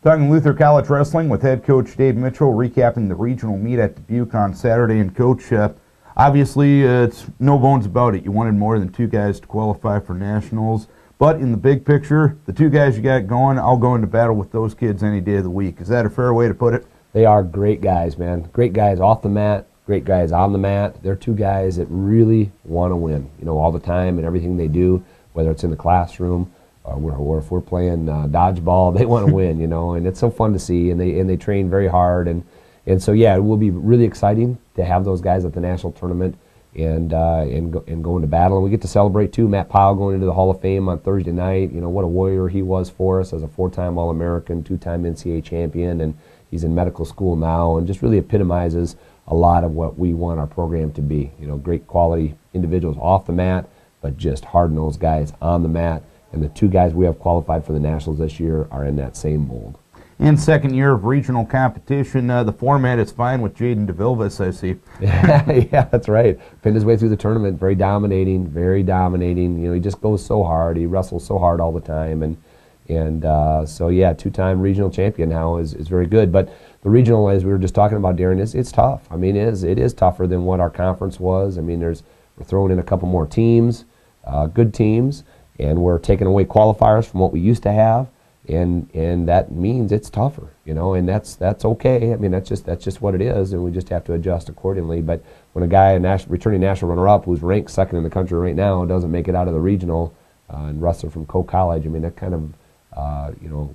Talking Luther College Wrestling with head coach Dave Mitchell, recapping the regional meet at Dubuque on Saturday. And coach, obviously it's no bones about it. You wanted more than two guys to qualify for nationals. But in the big picture, the two guys you got going, I'll go into battle with those kids any day of the week. Is that a fair way to put it? They are great guys, man. Great guys off the mat, great guys on the mat. They're two guys that really want to win, all the time and everything they do, whether it's in the classroom or if we're playing dodgeball, they want to win, and it's so fun to see, and they train very hard, and so yeah, it will be really exciting to have those guys at the national tournament and go into battle, and we get to celebrate too. Matt Pyle going into the Hall of Fame on Thursday night. What a warrior he was for us as a 4-time All-American, 2-time NCAA champion, and he's in medical school now, and just really epitomizes a lot of what we want our program to be. Great quality individuals off the mat, but just hard-nosed guys on the mat. And the two guys we have qualified for the Nationals this year are in that same mold. In second year of regional competition, the format is fine with Jaden DeVilvis, I see. Yeah, that's right. Pinned his way through the tournament, very dominating, very dominating. He just goes so hard. He wrestles so hard all the time. And so, yeah, 2-time regional champion now is very good. But the regional, as we were just talking about, Darren, it's tough. I mean, it is tougher than what our conference was. I mean, we're throwing in a couple more teams, good teams. And we're taking away qualifiers from what we used to have, and that means it's tougher, and that's okay. I mean, that's just what it is, and we just have to adjust accordingly. But when a guy, a returning national runner-up, who's ranked second in the country right now, doesn't make it out of the regional, and wrestler from Coe College, I mean, that kind of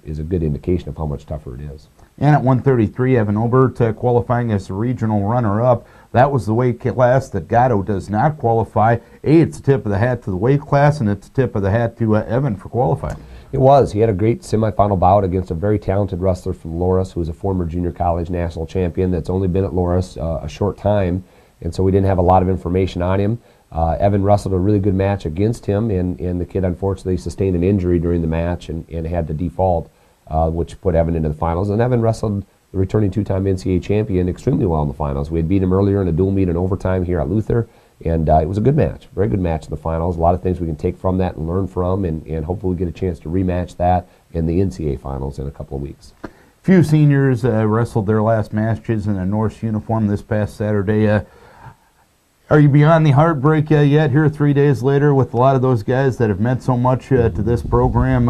is a good indication of how much tougher it is. And at 133, Evan Obert qualifying as the regional runner-up. That was the weight class that Gatto does not qualify. It's a tip of the hat to the weight class, and it's a tip of the hat to Evan for qualifying. It was. He had a great semifinal bout against a very talented wrestler from Loras, who is a former junior college national champion that's only been at Loras a short time, and so we didn't have a lot of information on him. Evan wrestled a really good match against him, and the kid unfortunately sustained an injury during the match and had to default, which put Evan into the finals. And Evan wrestled the returning 2-time NCAA champion extremely well in the finals. We had beat him earlier in a dual meet in overtime here at Luther, and it was a good match, very good match in the finals. A lot of things we can take from that and learn from, and hopefully we get a chance to rematch that in the NCAA finals in a couple of weeks. Few seniors wrestled their last matches in a Norse uniform this past Saturday. Are you beyond the heartbreak yet here 3 days later with a lot of those guys that have meant so much to this program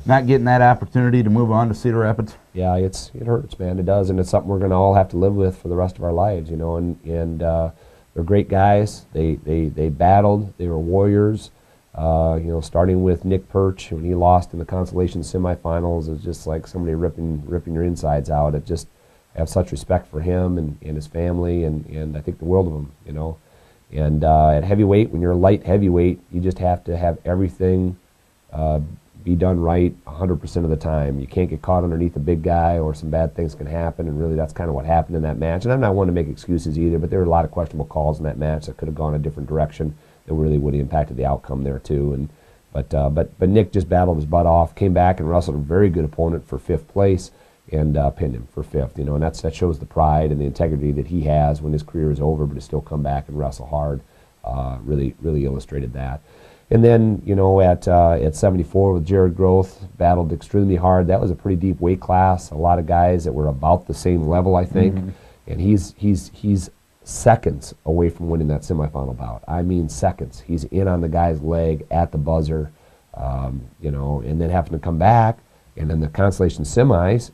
not getting that opportunity to move on to Cedar Rapids? Yeah, it hurts, man. It does, and it's something we're going to all have to live with for the rest of our lives, and they're great guys. They battled. They were warriors. Starting with Nick Perch when he lost in the consolation semifinals, it was just like somebody ripping your insides out. It just I have such respect for him and his family, and I think the world of him, And at heavyweight, when you're a light heavyweight, you just have to have everything be done right 100% of the time. You can't get caught underneath a big guy or some bad things can happen, and really that's kind of what happened in that match. And I'm not one to make excuses either, but there were a lot of questionable calls in that match that could have gone a different direction that really would have impacted the outcome there too. But Nick just battled his butt off, came back and wrestled a very good opponent for 5th place and pinned him for 5th. And that shows the pride and the integrity that he has when his career is over, but to still come back and wrestle hard. Really illustrated that. And then, at 74 with Jared Groth, battled extremely hard. That was a pretty deep weight class. A lot of guys that were about the same level, I think. Mm-hmm. And he's seconds away from winning that semifinal bout. I mean seconds. He's in on the guy's leg at the buzzer, and then having to come back. And then the consolation semis,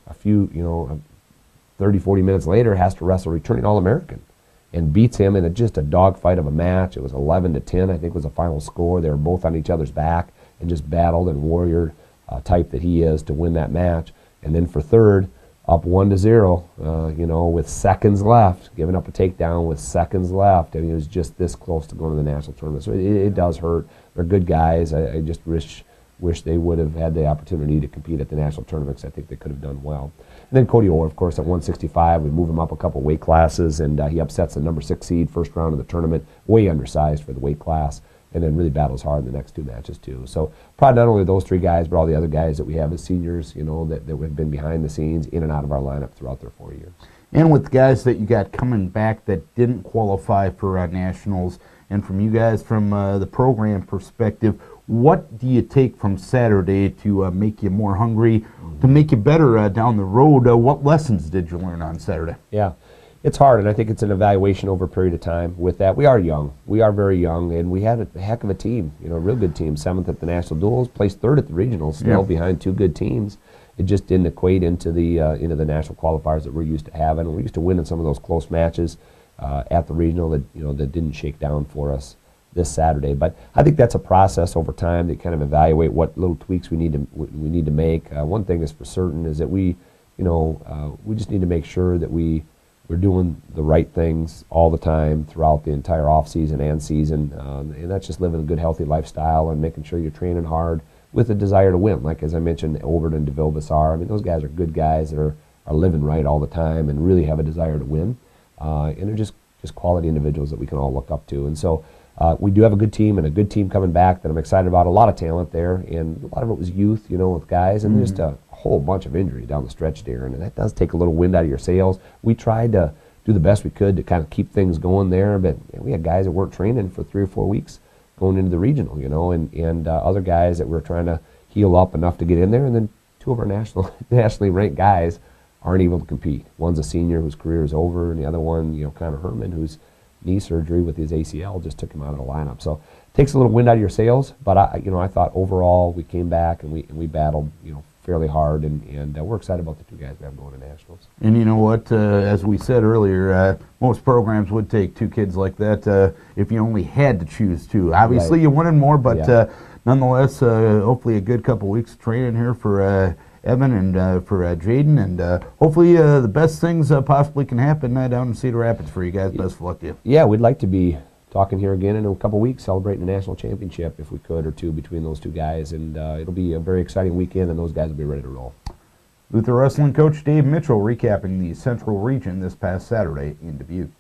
30, 40 minutes later, has to wrestle returning All-American. And beats him in just a dogfight of a match. It was 11-10, I think was the final score. They were both on each other's back and just battled and warrior type that he is to win that match. And then for 3rd, up 1-0, with seconds left, giving up a takedown with seconds left. I mean, he was just this close to going to the national tournament. So it does hurt. They're good guys. I just wish they would have had the opportunity to compete at the national tournaments. I think they could have done well. And then Cody Orr, of course, at 165, we move him up a couple weight classes, and he upsets the number 6 seed first round of the tournament, way undersized for the weight class, and then really battles hard in the next 2 matches too. So proud not only of those 3 guys, but all the other guys that we have as seniors, that have been behind the scenes, in and out of our lineup throughout their 4 years. And with guys that you got coming back that didn't qualify for nationals, and from you guys from the program perspective, what do you take from Saturday to make you more hungry to make you better down the road. What lessons did you learn on Saturday? Yeah, it's hard, and I think it's an evaluation over a period of time. With that, we are young. We are very young, and we had a heck of a team. You know, a real good team. 7th at the national duels, placed 3rd at the regionals, still behind 2 good teams. It just didn't equate into the national qualifiers that we're used to having. We're used to winning some of those close matches at the regional that that didn't shake down for us this Saturday. But I think that's a process over time to kind of evaluate what little tweaks we need to make. One thing is for certain is that we just need to make sure that we're doing the right things all the time throughout the entire off season and season, and that's just living a good, healthy lifestyle and making sure you're training hard with a desire to win. Like as I mentioned, Obert and DeVille Bassar, I mean, those guys are good guys that are living right all the time and really have a desire to win, and they're just quality individuals that we can all look up to. And so we do have a good team and a good team coming back that I'm excited about. A lot of talent there, and a lot of it was youth, with guys, and just a whole bunch of injuries down the stretch there, and that does take a little wind out of your sails. We tried to do the best we could to kind of keep things going there, but we had guys that weren't training for 3 or 4 weeks going into the regional, and other guys that we were trying to heal up enough to get in there, and then 2 of our nationally ranked guys aren't able to compete. One's a senior whose career is over, and the other one, Connor Herman, whose knee surgery with his ACL just took him out of the lineup. So it takes a little wind out of your sails, but I thought overall we came back and we battled, fairly hard, and we're excited about the 2 guys we have going to nationals. And you know what? As we said earlier, most programs would take 2 kids like that if you only had to choose 2. Obviously, you wanted more, but nonetheless, hopefully a good couple weeks of training here for Evan and for Jaden, and hopefully the best things possibly can happen down in Cedar Rapids for you guys. Best of luck to you. Yeah, we'd like to be talking here again in a couple weeks, celebrating the national championship if we could, or 2 between those 2 guys, and it'll be a very exciting weekend, and those guys will be ready to roll. Luther Wrestling coach Dave Mitchell recapping the Central Region this past Saturday in Dubuque.